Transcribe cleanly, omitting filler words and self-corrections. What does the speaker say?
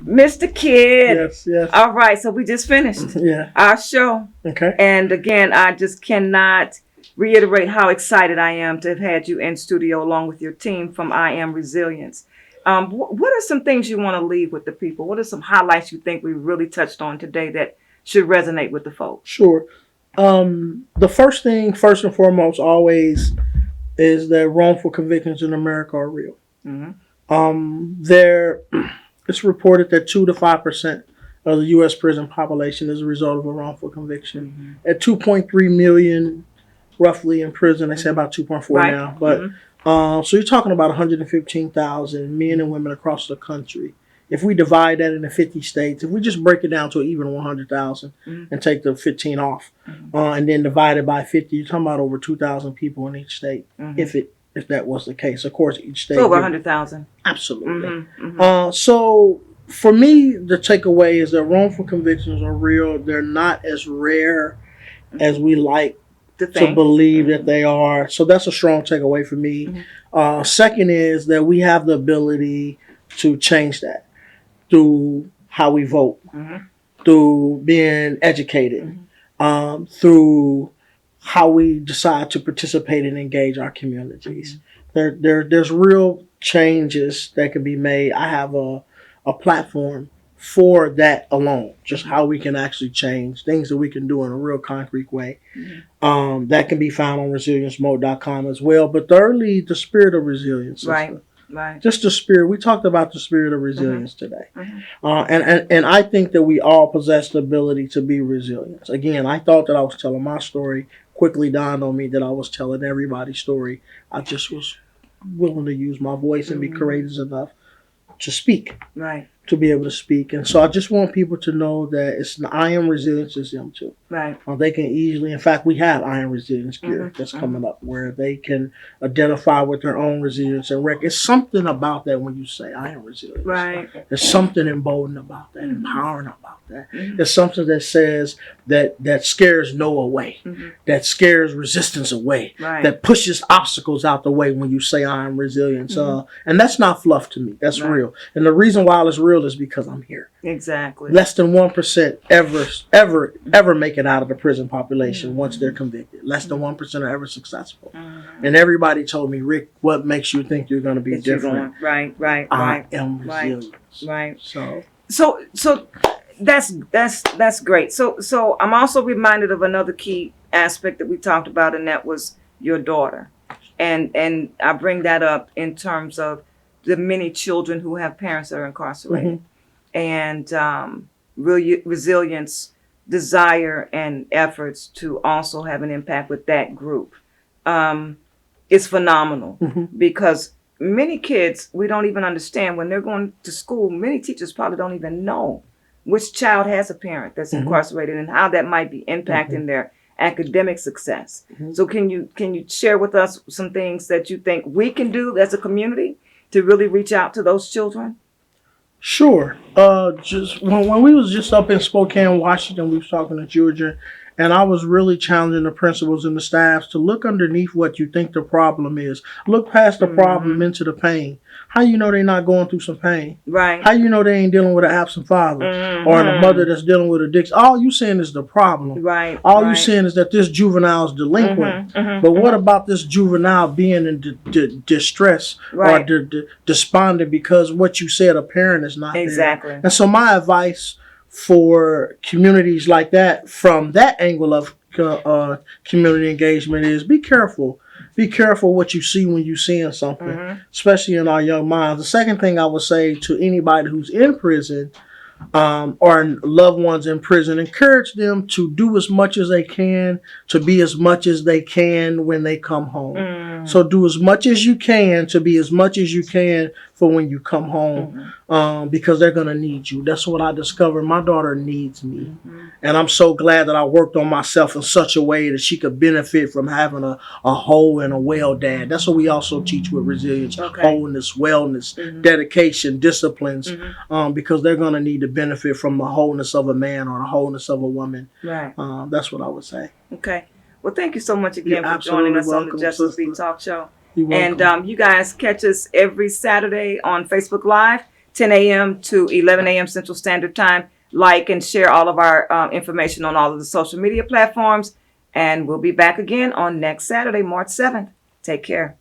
Mr. Kidd. Yes, yes. All right, so we just finished Yeah. our show. Okay. And again, I just cannot reiterate how excited I am to have had you in studio along with your team from I Am Resilience. What are some things you want to leave with the people? What are some highlights you think we really touched on today that should resonate with the folks? Sure. The first thing, first and foremost, always is that wrongful convictions in America are real. There, it's reported that 2 to 5% of the U.S. prison population is a result of a wrongful conviction. At 2.3 million, roughly in prison, they say about 2.4 now. But so you're talking about 115,000 men and women across the country. If we divide that into 50 states, if we just break it down to even 100,000 and take the 15 off, and then divide it by 50, you're talking about over 2,000 people in each state. If that was the case, of course, each state. So over 100,000. Absolutely. So for me, the takeaway is that wrongful convictions are real. They're not as rare as we like to believe that they are. So that's a strong takeaway for me. Second is that we have the ability to change that through how we vote, through being educated, through how we decide to participate and engage our communities. There's real changes that can be made. I have a platform for that alone, just how we can actually change things that we can do in a real concrete way. That can be found on resiliencemode.com as well. But thirdly, the spirit of resilience. Right. Just the spirit. We talked about the spirit of resilience today. And I think that we all possess the ability to be resilient. Again, I thought that I was telling my story. Quickly dawned on me that I was telling everybody's story. I just was willing to use my voice and be courageous enough to speak. Right. To be able to speak. And so I just want people to know that I Am Resilience is them too. Right. They can easily, in fact, we have I Am Resilience gear that's coming up where they can identify with their own resilience and it's something about that when you say I am resilient. Right. There's something emboldening about that, empowering about that. There's something that says that scares no away, that scares resistance away, that pushes obstacles out the way when you say I am resilient. And that's not fluff to me. That's real. And the reason why it's real is because I'm here. Exactly. Less than 1% ever make it out of the prison population once they're convicted. Less than 1% are ever successful. And everybody told me, Rick, what makes you think you're going to be different? Right. I am resilient. Right. So that's great. So I'm also reminded of another key aspect that we talked about, and that was your daughter. And I bring that up in terms of the many children who have parents that are incarcerated. And resilience, desire, and efforts to also have an impact with that group is phenomenal. Because many kids, we don't even understand when they're going to school, many teachers probably don't even know which child has a parent that's incarcerated and how that might be impacting their academic success. So can you share with us some things that you think we can do as a community to really reach out to those children? Sure. Just when we was just up in Spokane, Washington, we was talking to children, and I was really challenging the principals and the staffs to look underneath what you think the problem is. Look past the problem into the pain. How you know they're not going through some pain? Right. How you know they ain't dealing with an absent father or a mother that's dealing with addiction? All you saying is the problem. Right. All you saying is that this juvenile is delinquent. But what about this juvenile being in distress or despondent because what you said a parent is not there? And so my advice for communities like that from that angle of community engagement is be careful. Be careful what you see when you're seeing something, especially in our young minds. The second thing I would say to anybody who's in prison or loved ones in prison, encourage them to do as much as they can, to be as much as they can when they come home. So do as much as you can to be as much as you can for when you come home, because they're going to need you. That's what I discovered. My daughter needs me. And I'm so glad that I worked on myself in such a way that she could benefit from having a whole and a well dad. That's what we also teach with resilience, wholeness, wellness, dedication, disciplines, because they're going to need to benefit from the wholeness of a man or the wholeness of a woman. Right. That's what I would say. Okay. Well, thank you so much again for joining us on the Justice sister. Beat Talk Show. You're welcome. And you guys catch us every Saturday on Facebook Live. 10 a.m. to 11 a.m. Central Standard Time. Like and share all of our information on all of the social media platforms. And we'll be back again on next Saturday, March 7th. Take care.